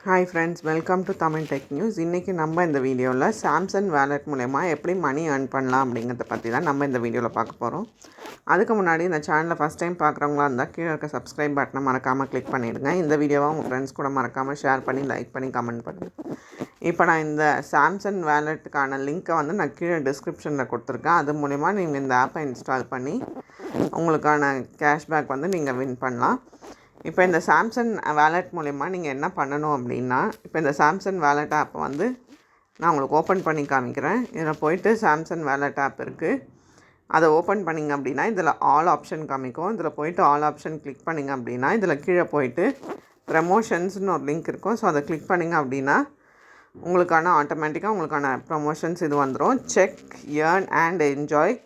Hi friends, welcome to Tamil tech news. இன்றைக்கி நம்ம இந்த வீடியோவில் சாம்சங் வேலெட் மூலமா எப்படி மணி ஏர்ன் பண்ணலாம் அப்படிங்கிறத பற்றி தான் நம்ம இந்த வீடியோவில் பார்க்க போகிறோம். அதுக்கு முன்னாடி இந்த சேனலை ஃபஸ்ட் டைம் பார்க்குறவங்களா இருந்தால் கீழே இருக்க சப்ஸ்கிரைப் பட்டனை மறக்காமல் கிளிக் பண்ணிவிடுங்க. இந்த வீடியோவை உங்கள் ஃப்ரெண்ட்ஸ் கூட மறக்காமல் ஷேர் பண்ணி லைக் பண்ணி கமெண்ட் பண்ணுங்கள். இப்போ நான் இந்த சாம்சங் வேலெட்டுக்கான லிங்க்கை நான் கீழே டிஸ்கிரிப்ஷனில் கொடுத்துருக்கேன். அது மூலிமா நீங்கள் இந்த ஆப்பை இன்ஸ்டால் பண்ணி உங்களுக்கான கேஷ்பேக் நீங்கள் வின் பண்ணலாம். இப்போ இந்த சாம்சங் வேலெட் மூலிமா நீங்கள் என்ன பண்ணணும் அப்படின்னா, இப்போ இந்த சாம்சங் வேலெட் ஆப்பை நான் உங்களுக்கு ஓப்பன் பண்ணி காமிக்கிறேன். இதில் போய்ட்டு சாம்சங் வேலெட் ஆப் இருக்குது, அதை ஓப்பன் பண்ணிங்க அப்படின்னா இதில் ஆல் ஆப்ஷன் காமிக்கும். இதில் போய்ட்டு ஆல் ஆப்ஷன் கிளிக் பண்ணிங்க அப்படின்னா இதில் கீழே போய்ட்டு ப்ரமோஷன்ஸ்னு ஒரு லிங்க் இருக்கும். ஸோ அதை கிளிக் பண்ணிங்க அப்படின்னா ஆட்டோமேட்டிக்காக உங்களுக்கான ப்ரமோஷன்ஸ் இது வந்துடும். Check, earn and enjoy,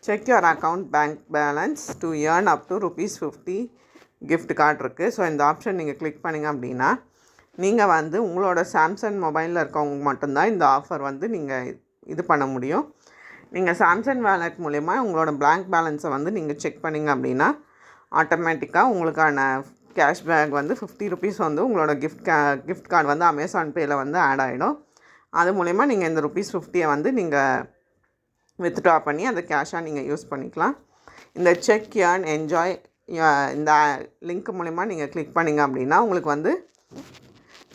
check your account bank balance to earn up to ₹50 gift card இருக்குது. ஸோ இந்த ஆப்ஷன் நீங்கள் கிளிக் பண்ணிங்க அப்படின்னா நீங்கள் உங்களோட சாம்சங் மொபைலில் இருக்கவங்க மட்டும்தான் இந்த ஆஃபர் நீங்கள் இது பண்ண முடியும். நீங்கள் சாம்சங் வேலெட் மூலிமா உங்களோட பேங்க் பேலன்ஸை நீங்கள் செக் பண்ணிங்க அப்படின்னா ஆட்டோமேட்டிக்காக உங்களுக்கான கேஷ்பேக் ₹50 உங்களோட கிஃப்ட் கார்டு அமேசான் பேயில் ஆட் ஆகிடும். அது மூலிமா நீங்கள் இந்த ₹50 நீங்கள் வித்ட்ரா பண்ணி அந்த கேஷாக நீங்கள் யூஸ் பண்ணிக்கலாம். இந்த செக், ஏர்ன், என்ஜாய் இந்த லிங்க் மூலிமா நீங்கள் கிளிக் பண்ணிங்க அப்படின்னா உங்களுக்கு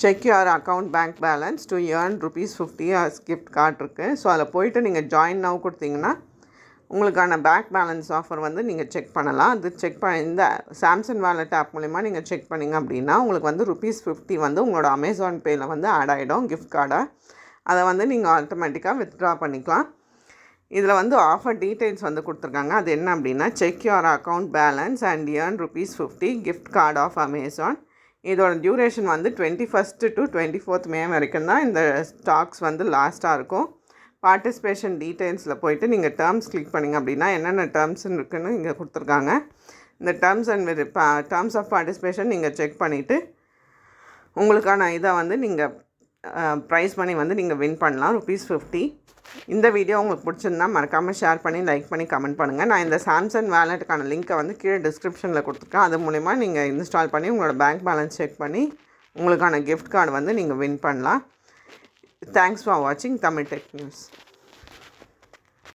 check your account bank balance to earn ₹50 gift card இருக்குது. ஸோ அதில் போய்ட்டு நீங்கள் ஜாயின் நவ் கொடுத்தீங்கன்னா உங்களுக்கான பேங்க் பேலன்ஸ் ஆஃபர் நீங்கள் செக் பண்ணலாம். அது செக் இந்த சாம்சங் வேலெட் ஆப் மூலிமா நீங்கள் செக் பண்ணிங்க அப்படின்னா உங்களுக்கு ₹50 உங்களோட அமேசான் பேயில் ஆட் ஆகிடும் கிஃப்ட் கார்டாக. அதை நீங்கள் ஆட்டோமேட்டிக்காக வித்ட்ரா பண்ணிக்கலாம். இதில் ஆஃபர் டீட்டெயில்ஸ் கொடுத்துருக்காங்க. அது என்ன அப்படின்னா, check your account balance and earn ₹50 gift card of Amazon. இதோட டியூரேஷன் 21 to 24 மே வரைக்கும் தான் இந்த ஸ்டாக்ஸ் லாஸ்ட்டாக இருக்கும். பார்ட்டிசிபேஷன் டீட்டெயில்ஸில் போய்ட்டு நீங்கள் டேர்ம்ஸ் கிளிக் பண்ணிங்க அப்படின்னா என்னென்ன டேர்ம்ஸ் இருக்குதுன்னு இங்கே கொடுத்துருக்காங்க. இந்த டேர்ம்ஸ் ஆஃப் பார்ட்டிசிபேஷன் நீங்கள் செக் பண்ணிவிட்டு உங்களுக்கான இதை நீங்கள் ப்ரைஸ் பண்ணி நீங்கள் வின் பண்ணலாம் ₹50. இந்த வீடியோ உங்களுக்கு பிடிச்சிருந்தா மறக்காமல் ஷேர் பண்ணி லைக் பண்ணி கமெண்ட் பண்ணுங்கள். நான் இந்த சாம்சங் வேலெட்டுக்கான லிங்க்கை கீழே டிஸ்கிரிப்ஷனில் கொடுத்துருக்கேன். அது மூலிமா நீங்கள் இன்ஸ்டால் பண்ணி உங்களோட பேங்க் பேலன்ஸ் செக் பண்ணி உங்களுக்கான கிஃப்ட் கார்டு நீங்கள் வின் பண்ணலாம். தேங்க்ஸ் ஃபார் வாட்சிங் தமிழ் டெக் நியூஸ்.